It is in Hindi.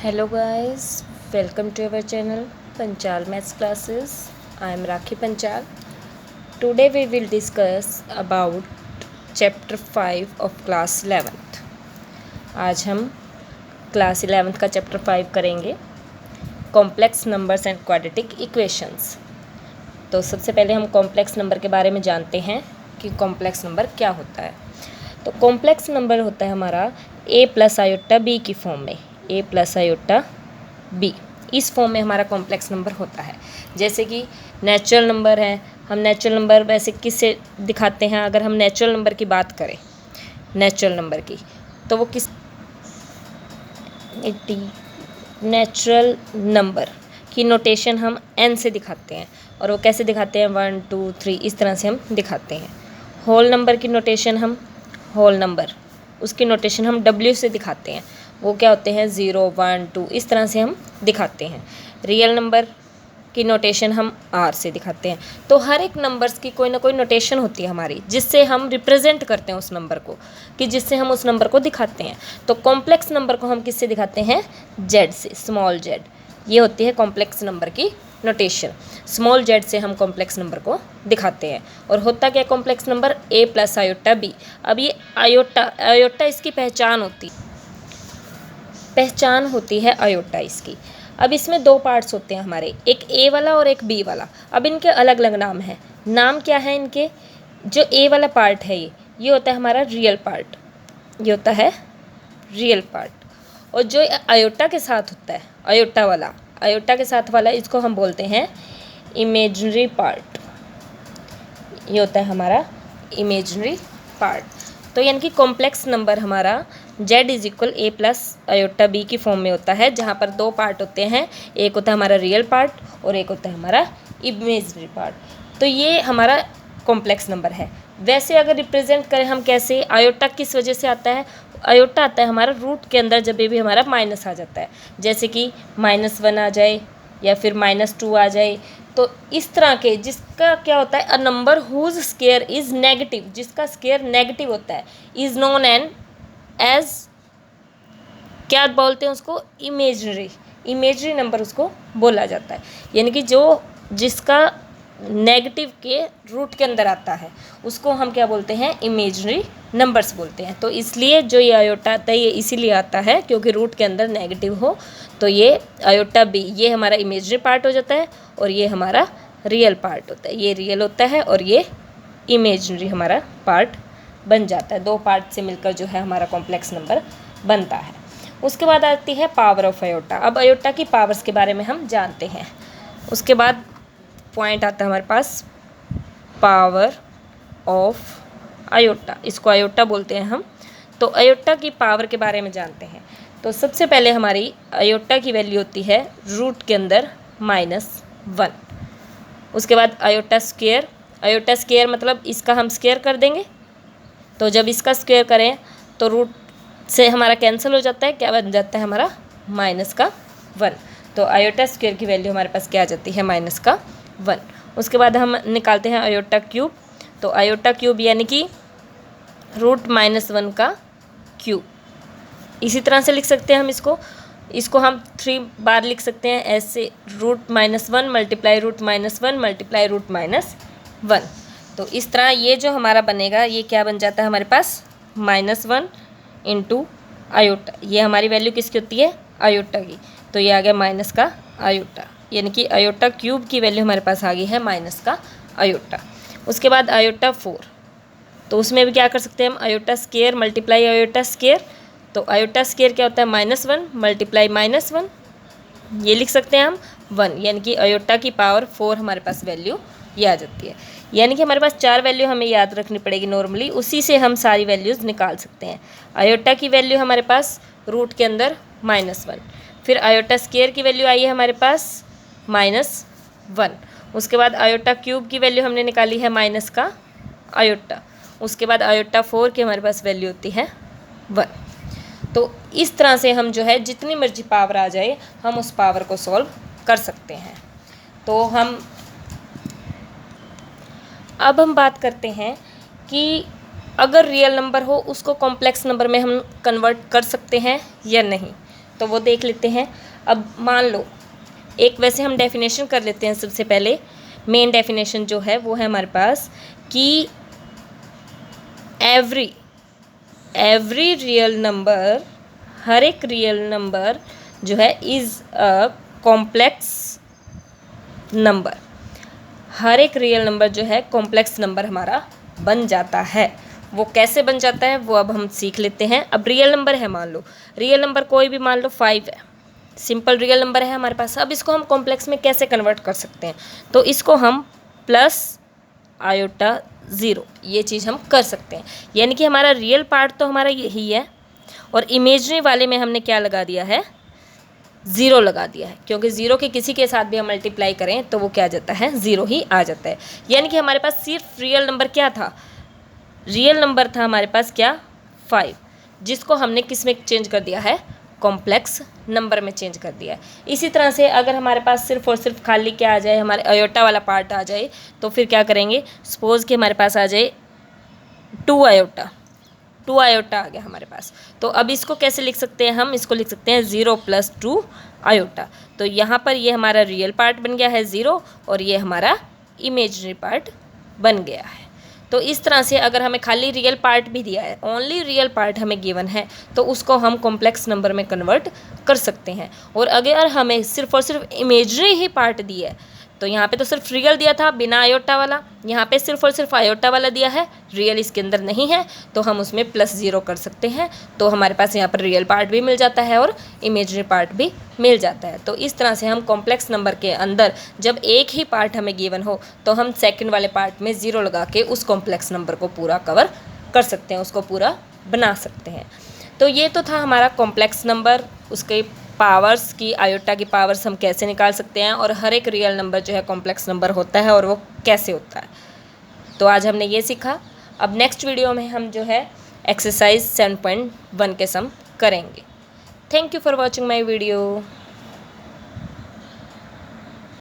Hello guys, welcome to our channel Panchal Maths Classes. I am Rakhi Panchal. Today we will discuss about chapter 5 of class 11th. आज हम क्लास 11th का चैप्टर 5 करेंगे complex numbers and quadratic equations. तो सबसे पहले हम कॉम्प्लेक्स नंबर के बारे में जानते हैं कि कॉम्प्लेक्स नंबर क्या होता है। तो कॉम्प्लेक्स नंबर होता है हमारा a प्लस आयोटा b की फॉर्म में, a प्लस आयोटा b इस फॉर्म में हमारा कॉम्प्लेक्स नंबर होता है। जैसे कि नेचुरल नंबर है, हम नेचुरल नंबर वैसे किससे दिखाते हैं? अगर हम नेचुरल नंबर की बात करें, नेचुरल नंबर की, तो वो किस नेचुरल नंबर की नोटेशन हम n से दिखाते हैं। और वो कैसे दिखाते हैं? 1 2 3 इस तरह से हम दिखाते हैं। होल नंबर की नोटेशन हम होल नंबर उसकी नोटेशन हम w से दिखाते हैं। वो क्या होते हैं? 0 1 2 इस तरह से हम दिखाते हैं। रियल नंबर की नोटेशन हम r से दिखाते हैं। तो हर एक नंबर्स की कोई ना कोई नोटेशन होती है हमारी, जिससे हम रिप्रेजेंट करते हैं उस नंबर को, कि जिससे हम उस नंबर को दिखाते हैं। तो कॉम्प्लेक्स नंबर को हम किससे दिखाते हैं? z से, स्मॉल z। ये होती है कॉम्प्लेक्स नंबर की नोटेशन। स्मॉल z से हम कॉम्प्लेक्स नंबर को दिखाते हैं। और होता क्या complex number? a plus iota b। अब ये आयोटा इसकी पहचान होती है आयोटा इसकी। अब इसमें दो पार्ट्स होते हैं हमारे, एक a वाला और एक b वाला। अब इनके अलग अलग नाम हैं। नाम क्या है इनके? जो a वाला पार्ट है ये होता है हमारा रियल पार्ट, ये होता है रियल पार्ट। और जो आयोटा के साथ होता है, आयोटा के साथ वाला, इसको हम बोलते हैं इमेजिनरी पार्ट। ये होता है हमारा इमेजिनरी पार्ट। तो यानी कि कॉम्प्लेक्स नंबर हमारा z is equal a plus iota b की फॉर्म में होता है, जहाँ पर दो पार्ट होते हैं। एक होता है हमारा रियल पार्ट और एक होता है हमारा इमेजिनरी पार्ट। तो ये हमारा कॉम्प्लेक्स नंबर है। वैसे अगर रिप्रेजेंट करें हम कैसे, आयोटा किस वजह से आता है? आयोटा आता है हमारा रूट के अंदर जब भी हमारा माइनस आ जाता है, जैसे कि -1 आ जाए या फिर -2 आ जाए। तो इस तरह के, जिसका क्या होता है, a number whose square is negative, जिसका स्क्वायर नेगेटिव होता है, इज नोन एज, क्या बोलते हैं उसको? इमेजनरी नंबर उसको बोला जाता है। यानी कि जिसका नेगेटिव के रूट के अंदर आता है उसको हम क्या बोलते हैं? इमेजनरी नंबर्स बोलते हैं। तो इसलिए जो ये आयोटा आता है ये इसीलिए आता है क्योंकि रूट के अंदर नेगेटिव हो। तो ये आयोटा b ये हमारा इमेजनरी पार्ट हो जाता है और ये हमारा रियल पार्ट होता है। ये रियल होता है और ये इमेजनरी हमारा पार्ट बन जाता है। दो पार्ट से मिलकर जो है हमारा कॉम्प्लेक्स नंबर बनता है। उसके बाद आती है पावर ऑफ आयोटा। अब आयोटा की पावर्स के बारे में हम जानते हैं। उसके बाद पॉइंट आता है हमारे पास पावर ऑफ आयोटा, इसको आयोटा बोलते हैं हम। तो आयोटा की पावर के बारे में जानते हैं। तो सबसे पहले हमारी आयोटा की वैल्यू होती है रूट के अंदर -1। उसके बाद आयोटा स्क्वायर मतलब इसका हम स्क्वायर कर देंगे। तो जब इसका स्क्वायर करें तो रूट से हमारा कैंसिल हो जाता है, क्या बन जाता है हमारा? -1। तो आयोटा स्क्वायर की वैल्यू हमारे पास क्या आ जाती है? -1। उसके बाद हम निकालते हैं आयोटा क्यूब। तो आयोटा क्यूब यानी कि रूट -1 का क्यूब। इसी तरह से लिख सकते हैं हम इसको हम 3 बार लिख सकते हैं ऐसे, root -1 multiply root -1 multiply root -1। तो इस तरह ये जो हमारा बनेगा ये क्या बन जाता है हमारे पास? -1 इंटू आयोटा। ये हमारी वैल्यू किसकी होती है? आयोटा की। तो ये आ गया माइनस का आयोटा, यानी कि आयोटा क्यूब की वैल्यू हमारे पास आ गई है माइनस का आयोटा। उसके बाद आयोटा 4, तो उसमें भी क्या कर सकते हैं हम? Iota square multiply iota square. तो आयोटा स्क्वायर क्या होता है? -1 मल्टीप्लाई -1, ये लिख सकते हैं हम 1, यानी कि आयोटा की पावर 4 हमारे पास वैल्यू ये आ जाती है। यानी कि हमारे पास 4 वैल्यू हमें याद रखनी पड़ेगी नॉर्मली, उसी से हम सारी वैल्यूज़ निकाल सकते हैं। आयोटा की वैल्यू हमारे पास रूट के अंदर -1, फिर आयोटा स्क्वायर की वैल्यू आई है हमारे पास -1। उसके बाद आयोटा क्यूब की वैल्यू हमने निकाली है माइनस का आयोटा। उसके बाद आयोटा 4 की हमारे पास वैल्यू होती है 1। तो इस तरह से हम जो है जितनी मर्जी पावर आ जाए हम उस पावर को सॉल्व कर सकते हैं। तो अब हम बात करते हैं कि अगर रियल नंबर हो उसको कॉम्प्लेक्स नंबर में हम कन्वर्ट कर सकते हैं या नहीं। तो वो देख लेते हैं। अब मान लो एक वैसे हम डेफिनेशन कर लेते हैं। सबसे पहले मेन डेफिनेशन जो है वो है हमारे पास कि एवरी रियल नंबर, हर एक रियल नंबर जो है इज़ अ कॉम्प्लेक्स नंबर। हर एक रियल नंबर जो है कॉम्प्लेक्स नंबर हमारा बन जाता है। वो कैसे बन जाता है वो अब हम सीख लेते हैं। अब रियल नंबर है, मान लो रियल नंबर कोई भी, मान लो 5 है, सिंपल रियल नंबर है हमारे पास। अब इसको हम कॉम्प्लेक्स में कैसे कन्वर्ट कर सकते हैं, तो इसको हम प्लस आयोटा 0 ये चीज़ हम कर सकते हैं। यानी कि हमारा रियल पार्ट तो हमारा यही है और इमेजनरी वाले में हमने क्या लगा दिया है, 0 लगा दिया है, क्योंकि 0 के किसी के साथ भी हम मल्टीप्लाई करें तो वो क्या आ जाता है, 0 ही आ जाता है। यानी कि हमारे पास सिर्फ रियल नंबर क्या था, रियल नंबर था हमारे पास क्या, 5, जिसको हमने किस में चेंज कर दिया है, कॉम्प्लेक्स नंबर में चेंज कर दिया है। इसी तरह से अगर हमारे पास सिर्फ और सिर्फ खाली क्या आ जाए, हमारे आयोटा वाला पार्ट आ जाए, तो फिर क्या करेंगे, सपोज कि हमारे पास आ जाए 2 आयोटा आ गया हमारे पास। तो अब इसको कैसे लिख सकते हैं हम, इसको लिख सकते हैं 0 + 2 आयोटा। तो यहाँ पर ये हमारा रियल पार्ट बन गया है 0 और ये हमारा इमेजनरी पार्ट बन गया है। तो इस तरह से अगर हमें खाली रियल पार्ट भी दिया है, ओनली रियल पार्ट हमें गिवन है, तो उसको हम कॉम्प्लेक्स नंबर में कन्वर्ट कर सकते हैं। और अगर हमें सिर्फ और सिर्फ इमेजनरी ही पार्ट दिया है, तो यहाँ पे तो सिर्फ रियल दिया था बिना आयोटा वाला, यहाँ पे सिर्फ और सिर्फ आयोटा वाला दिया है, रियल इसके अंदर नहीं है, तो हम उसमें +0 कर सकते हैं। तो हमारे पास यहाँ पर रियल पार्ट भी मिल जाता है और इमेजनरी पार्ट भी मिल जाता है। तो इस तरह से हम कॉम्प्लेक्स नंबर के अंदर जब एक ही पार्ट हमें गिवन हो, तो हम सेकंड वाले पार्ट में 0 लगा के उस कॉम्प्लेक्स नंबर को पूरा कवर कर सकते हैं, उसको पूरा बना सकते हैं। तो ये तो था हमारा कॉम्प्लेक्स नंबर, उसके पावर्स की, आयोटा की पावर्स हम कैसे निकाल सकते हैं, और हर एक रियल नंबर जो है कॉम्प्लेक्स नंबर होता है और वो कैसे होता है। तो आज हमने ये सीखा। अब नेक्स्ट वीडियो में हम जो है एक्सरसाइज 7.1 के सम करेंगे। Thank you for watching my video.